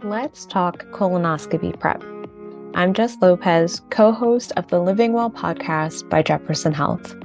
Let's talk colonoscopy prep. I'm Jess Lopez, co-host of the Living Well podcast by Jefferson Health.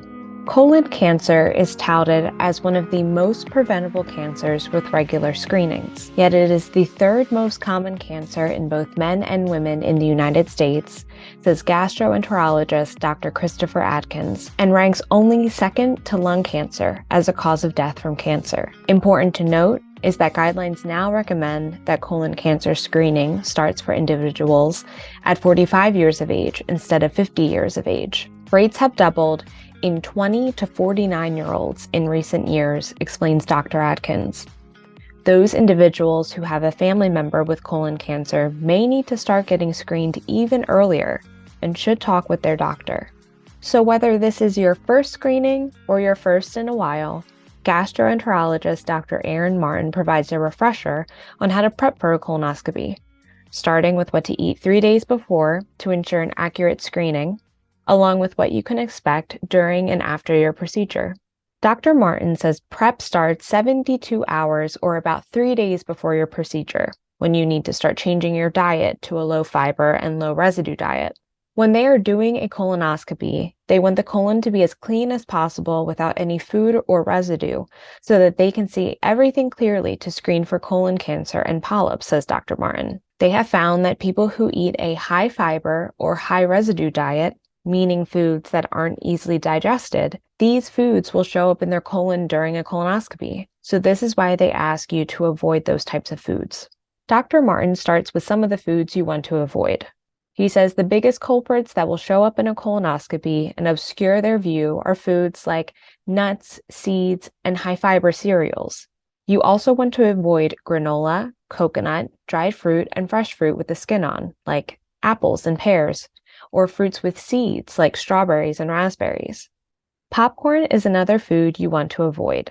Colon cancer is touted as one of the most preventable cancers with regular screenings, yet it is the third most common cancer in both men and women in the United States, says Gastroenterologist Dr. Christopher Adkins, and ranks only second to lung cancer as a cause of death from cancer. Important to note is that guidelines now recommend that colon cancer screening starts for individuals at 45 years of age instead of 50 years of age. Rates have doubled in 20 to 49-year-olds in recent years, explains Dr. Adkins. Those individuals who have a family member with colon cancer may need to start getting screened even earlier and should talk with their doctor. So whether this is your first screening or your first in a while, Gastroenterologist Dr. Aaron Martin provides a refresher on how to prep for a colonoscopy, starting with what to eat 3 days before to ensure an accurate screening, along with what you can expect during and after your procedure. Dr. Martin says prep starts 72 hours or about 3 days before your procedure, when you need to start changing your diet to a low fiber and low residue diet. When they are doing a colonoscopy, they want the colon to be as clean as possible without any food or residue so that they can see everything clearly to screen for colon cancer and polyps, says Dr. Martin. They have found that people who eat a high fiber or high residue diet, meaning foods that aren't easily digested, these foods will show up in their colon during a colonoscopy. So this is why they ask you to avoid those types of foods. Dr. Martin starts with some of the foods you want to avoid. He says the biggest culprits that will show up in a colonoscopy and obscure their view are foods like nuts, seeds, and high-fiber cereals. You also want to avoid granola, coconut, dried fruit, and fresh fruit with the skin on, like apples and pears, or fruits with seeds like strawberries and raspberries. Popcorn is another food you want to avoid.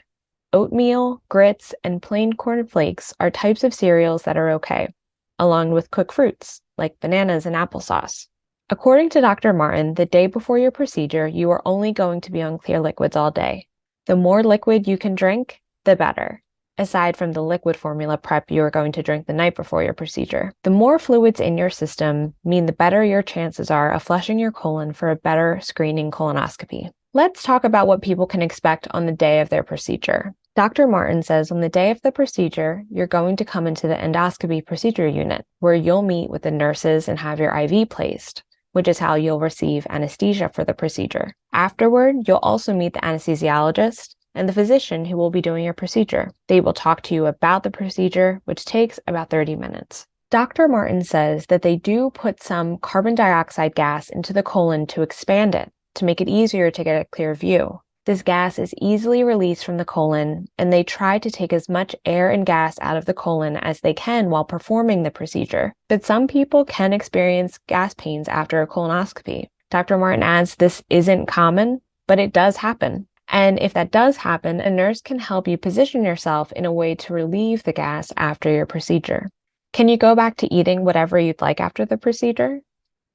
Oatmeal, grits, and plain corn flakes are types of cereals that are okay, along with cooked fruits, like bananas and applesauce. According to Dr. Martin, the day before your procedure, you are only going to be on clear liquids all day. The more liquid you can drink, the better, aside from the liquid formula prep you are going to drink the night before your procedure. The more fluids in your system mean the better your chances are of flushing your colon for a better screening colonoscopy. Let's talk about what people can expect on the day of their procedure. Dr. Martin says on the day of the procedure, you're going to come into the endoscopy procedure unit, where you'll meet with the nurses and have your IV placed, which is how you'll receive anesthesia for the procedure. Afterward, you'll also meet the anesthesiologist and the physician who will be doing your procedure. They will talk to you about the procedure, which takes about 30 minutes. Dr. Martin says that they do put some carbon dioxide gas into the colon to expand it, to make it easier to get a clear view. This gas is easily released from the colon, and they try to take as much air and gas out of the colon as they can while performing the procedure. But some people can experience gas pains after a colonoscopy. Dr. Martin adds this isn't common, but it does happen. And if that does happen, a nurse can help you position yourself in a way to relieve the gas after your procedure. Can you go back to eating whatever you'd like after the procedure?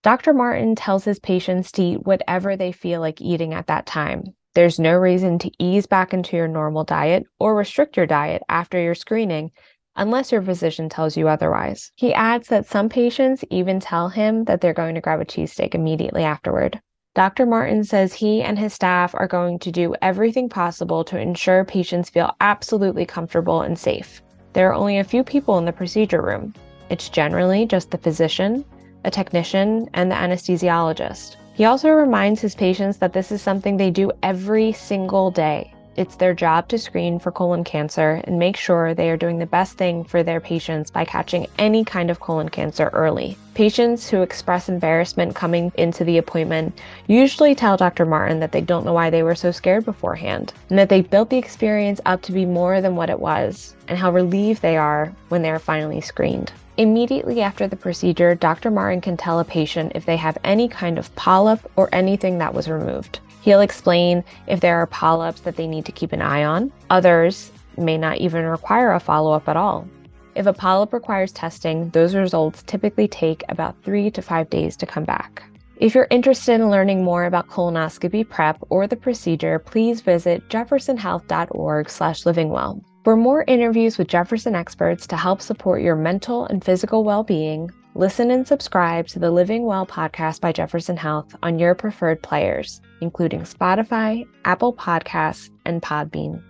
Dr. Martin tells his patients to eat whatever they feel like eating at that time. There's no reason to ease back into your normal diet or restrict your diet after your screening unless your physician tells you otherwise. He adds that some patients even tell him that they're going to grab a cheesesteak immediately afterward. Dr. Martin says he and his staff are going to do everything possible to ensure patients feel absolutely comfortable and safe. There are only a few people in the procedure room. It's generally just the physician, a technician, and the anesthesiologist. He also reminds his patients that this is something they do every single day. It's their job to screen for colon cancer and make sure they are doing the best thing for their patients by catching any kind of colon cancer early. Patients who express embarrassment coming into the appointment usually tell Dr. Martin that they don't know why they were so scared beforehand, and that they built the experience up to be more than what it was, and how relieved they are when they are finally screened. Immediately after the procedure, Dr. Martin can tell a patient if they have any kind of polyp or anything that was removed. He'll explain if there are polyps that they need to keep an eye on. Others may not even require a follow-up at all. If a polyp requires testing, those results typically take about 3 to 5 days to come back. If you're interested in learning more about colonoscopy prep or the procedure, please visit jeffersonhealth.org/livingwell. For more interviews with Jefferson experts to help support your mental and physical well-being, listen and subscribe to the Living Well podcast by Jefferson Health on your preferred players, including Spotify, Apple Podcasts, and Podbean.